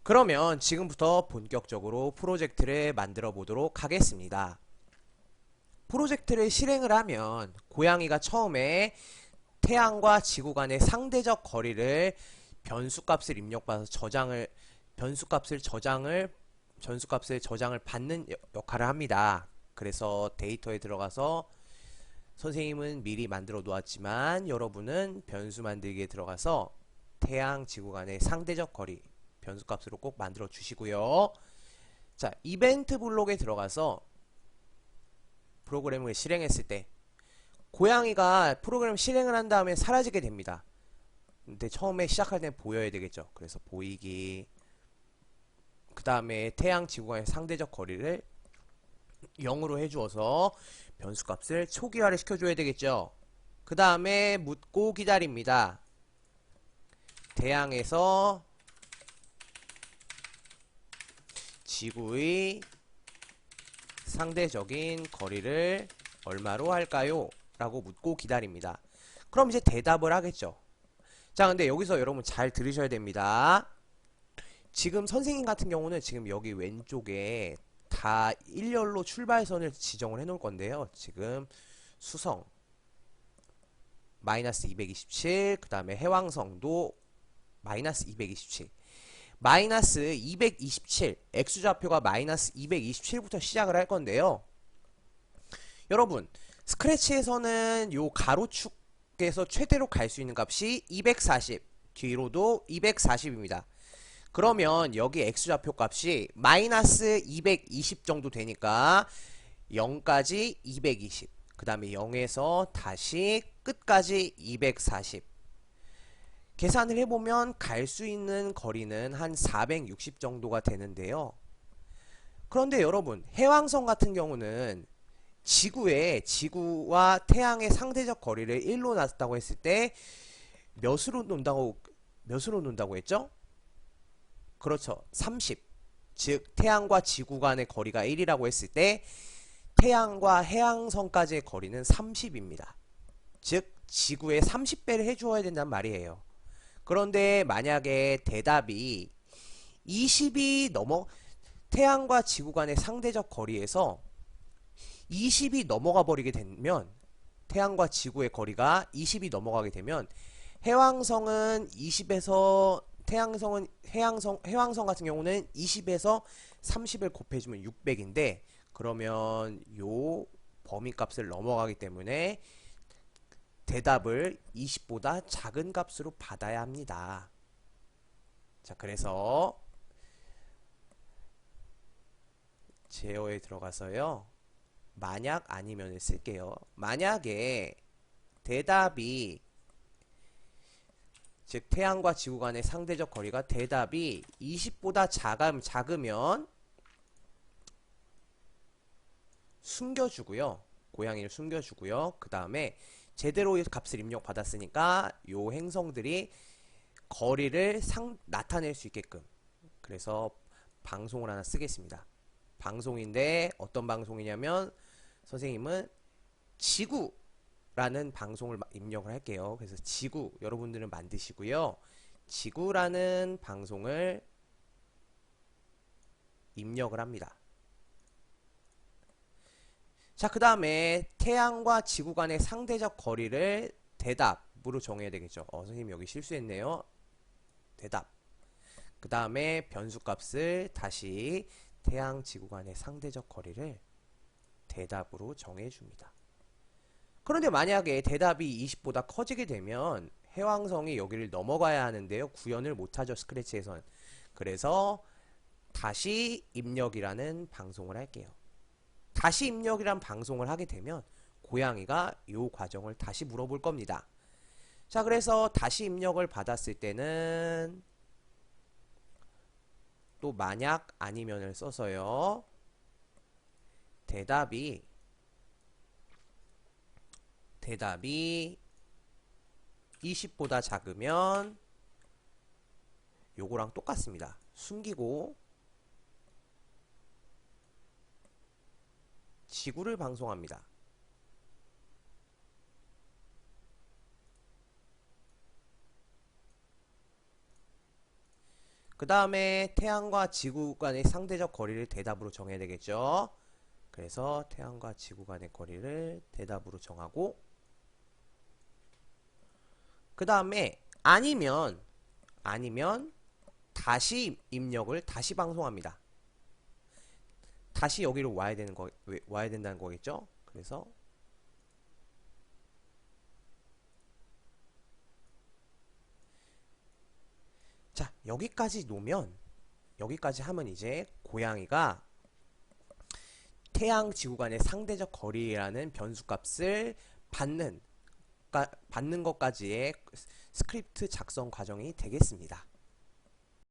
그러면 지금부터 본격적으로 프로젝트를 만들어 보도록 하겠습니다. 프로젝트를 실행을 하면 고양이가 처음에 태양과 지구 간의 상대적 거리를 변수값을 입력받아서 변수값을 저장을 받는 역할을 합니다. 그래서 데이터에 들어가서 선생님은 미리 만들어 놓았지만 여러분은 변수 만들기에 들어가서 태양, 지구 간의 상대적 거리 변수값으로 꼭 만들어 주시고요. 자, 이벤트 블록에 들어가서 프로그램을 실행했을 때 고양이가 프로그램 실행을 한 다음에 사라지게 됩니다. 근데 처음에 시작할 때 보여야 되겠죠. 그래서 보이기, 그 다음에 태양, 지구 간의 상대적 거리를 0으로 해주어서 변수값을 초기화를 시켜줘야 되겠죠. 그 다음에 묻고 기다립니다. 태양에서 지구의 상대적인 거리를 얼마로 할까요? 라고 묻고 기다립니다. 그럼 이제 대답을 하겠죠. 자, 근데 여기서 여러분 잘 들으셔야 됩니다. 지금 선생님 같은 경우는 지금 여기 왼쪽에 다 일렬로 출발선을 지정을 해 놓을 건데요. 지금 수성 마이너스 227, 그 다음에 해왕성도 마이너스 227, 마이너스 227, x좌표가 마이너스 227부터 시작을 할 건데요. 여러분, 스크래치에서는 요 가로축에서 최대로 갈 수 있는 값이 240, 뒤로도 240입니다. 그러면 여기 x좌표 값이 마이너스 220 정도 되니까 0까지 220, 그 다음에 0에서 다시 끝까지 240. 계산을 해보면 갈 수 있는 거리는 한 460 정도가 되는데요. 그런데 여러분, 해왕성 같은 경우는 지구와 태양의 상대적 거리를 1로 놨다고 했을 때 몇으로 논다고 했죠? 그렇죠. 30. 즉 태양과 지구 간의 거리가 1이라고 했을 때 태양과 해왕성까지의 거리는 30입니다. 즉 지구의 30배를 해주어야 된단 말이에요. 그런데 만약에 대답이 20이 태양과 지구 간의 상대적 거리에서 20이 넘어가 버리게 되면, 태양과 지구의 거리가 20이 넘어가게 되면 해왕성은 20에서 해왕성 같은 경우는 20에서 30을 곱해주면 600인데, 그러면 요 범위값을 넘어가기 때문에 대답을 20보다 작은 값으로 받아야 합니다. 자, 그래서 제어에 들어가서요, 만약 아니면을 쓸게요. 만약에 대답이, 즉 태양과 지구 간의 상대적 거리가 대답이 20보다 작으면 숨겨주고요. 고양이를 숨겨주고요. 그 다음에 제대로 값을 입력받았으니까 요 행성들이 거리를 나타낼 수 있게끔, 그래서 방송을 하나 쓰겠습니다. 방송인데 어떤 방송이냐면 선생님은 지구라는 방송을 입력을 할게요. 그래서 지구 여러분들은 만드시고요. 지구라는 방송을 입력을 합니다. 자, 그 다음에 태양과 지구 간의 상대적 거리를 대답으로 정해야 되겠죠. 선생님 여기 실수했네요. 대답. 그 다음에 변수값을 다시 태양, 지구 간의 상대적 거리를 대답으로 정해줍니다. 그런데 만약에 대답이 20보다 커지게 되면 해왕성이 여기를 넘어가야 하는데요. 구현을 못하죠, 스크래치에선. 그래서 다시 입력이라는 방송을 할게요. 다시 입력이란 방송을 하게 되면 고양이가 이 과정을 다시 물어볼 겁니다. 자, 그래서 다시 입력을 받았을 때는 또 만약 아니면을 써서요, 대답이 20보다 작으면 요거랑 똑같습니다. 숨기고 지구를 방송합니다. 그 다음에 태양과 지구 간의 상대적 거리를 대답으로 정해야 되겠죠. 그래서 태양과 지구 간의 거리를 대답으로 정하고, 그 다음에 아니면 다시 입력을 다시 방송합니다. 다시 여기로 와야 된다는 거겠죠. 그래서 자, 여기까지 놓으면, 여기까지 하면 이제 고양이가 태양 지구 간의 상대적 거리라는 변수값을 받는 것까지의 스크립트 작성 과정이 되겠습니다.